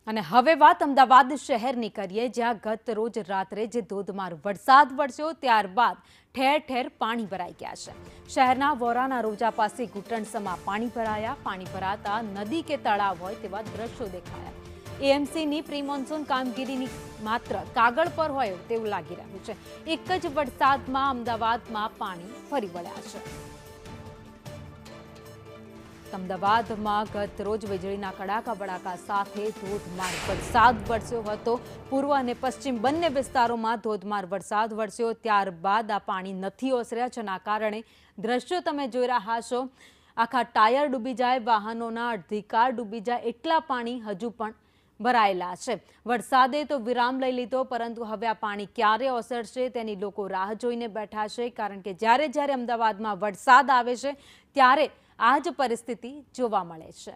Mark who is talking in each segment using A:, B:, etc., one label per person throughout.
A: અને હવે વાત અમદાવાદ શહેરની કરીએ, જ્યાં ગત રોજ રાત્રે જે ધોધમાર વરસાદ વરસ્યો ત્યારબાદ ઠેર ઠેર પાણી ભરાઈ ગયા છે। શહેરના વોરાના રોજા પાસે ઘૂંટણસમા પાણી ભરાયા। પાણી ભરાતા નદી કે તળાવ હોય તેવા દ્રશ્યો દેખાયા। એએમસીની પ્રી મોન્સૂન કામગીરીની માત્ર કાગળ પર હોય તેવું લાગી રહ્યું છે। એક જ વરસાદમાં અમદાવાદમાં પાણી ફરી વળ્યા છે। અમદાવાદમાં ગત રોજ વીજળીના કડાકા ભડાકા સાથે ધોધમાર વરસાદ વરસ્યો હતો। પૂર્વ અને પશ્ચિમ બંને વિસ્તારોમાં ધોધમાર વરસાદ વરસ્યો ત્યારબાદ આ પાણી નથી ઓસર્યા, જેના કારણે દ્રશ્યો તમે જોઈ રહ્યા છો। આખા ટાયર ડૂબી જાય, વાહનોના અડધી કાર ડૂબી જાય એટલા પાણી હજુ પણ ભરાયેલા છે। વરસાદે તો વિરામ લઈ લીધો, પરંતુ હવે આ પાણી ક્યારે ઓસરશે તેની લોકો રાહ જોઈને બેઠા છે, કારણ કે જ્યારે અમદાવાદમાં વરસાદ આવે છે ત્યારે આ જ પરિસ્થિતિ જોવા મળે છે।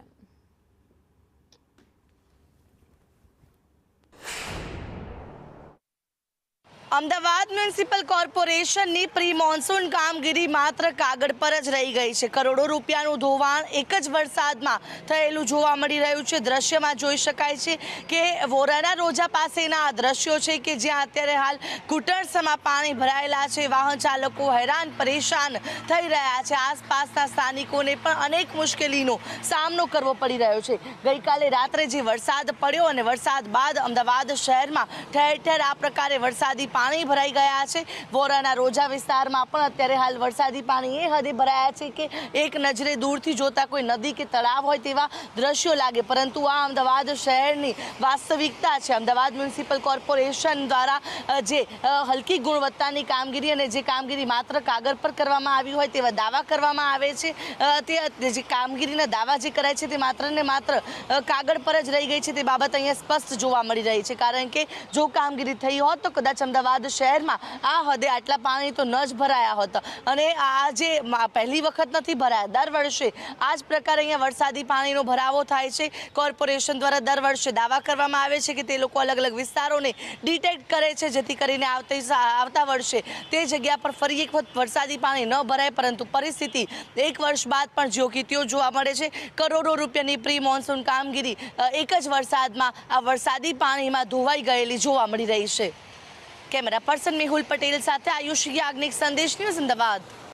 B: અમદાવાદ મ્યુનિસિપલ કોર્પોરેશનની પ્રી મોન્સૂન કામગીરી માત્ર કાગળ પર જ રહી ગઈ છે। કરોડો રૂપિયાનું ધોવાણ એક જ વરસાદમાં થયેલું જોવા મળી રહ્યું છે। દ્રશ્યમાં જોઈ શકાય છે કે વોરાના રોજા પાસેના આ દ્રશ્યો છે કે જ્યાં અત્યારે હાલ ઘૂંટણસમા પાણી ભરાયેલા છે। વાહન ચાલકો હેરાન પરેશાન થઈ રહ્યા છે। આસપાસના સ્થાનિકોને પણ અનેક મુશ્કેલીનો સામનો કરવો પડી રહ્યો છે। ગઈકાલે રાત્રે જે વરસાદ પડ્યો અને વરસાદ બાદ અમદાવાદ શહેરમાં ઠેર ઠેર આ પ્રકારે વરસાદી પાણી ભરાઈ ગયા છે। વોરાના રોજા વિસ્તારમાં પણ અત્યારે હાલ વરસાદી પાણી એ હદે ભરાયા છે કે એક નજરે દૂરથી જોતા કોઈ નદી કે તળાવ હોય તેવા દ્રશ્યો લાગે, પરંતુ આ અમદાવાદ શહેરની વાસ્તવિકતા છે। અમદાવાદ મ્યુનિસિપલ કોર્પોરેશન દ્વારા જે હલકી ગુણવત્તાની કામગીરી અને જે કામગીરી માત્ર કાગળ પર કરવામાં આવી હોય તેવા દાવા કરવામાં આવે છે, તે જે કામગીરીના દાવા જે કરાય છે તે માત્ર ને માત્ર કાગળ પર જ રહી ગઈ છે, તે બાબત અહીંયા સ્પષ્ટ જોવા મળી રહી છે। કારણ કે જો કામગીરી થઈ હોત તો કદાચ અમદાવાદ શહેરમાં આ હદે આટલા પાણી તો ન જ ભરાયા હોત। અને આ જે પહેલી વખત નથી ભરાયા, દર વર્ષે આ જ પ્રકારે અહીંયા વરસાદી પાણીનો ભરાવો થાય છે। કોર્પોરેશન દ્વારા દર વર્ષે દાવા કરવામાં આવે છે કે તે લોકો અલગ અલગ વિસ્તારોને ડિટેક્ટ કરે છે, જેથી કરીને આવતા વર્ષે તે જગ્યા પર ફરી એક વખત વરસાદી પાણી ન ભરાય, પરંતુ પરિસ્થિતિ એક વર્ષ બાદ પણ જ્યો કે ત્યો જોવા મળે છે। કરોડો રૂપિયાની પ્રી મોન્સૂન કામગીરી એક જ વરસાદમાં આ વરસાદી પાણીમાં ધોવાઈ ગયેલી જોવા મળી રહી છે। કેમેરા પર્સન મેહુલ પટેલ સાથે આયુષ યાજ્ઞિક, સંદેશ ન્યૂઝ, અમદાવાદ।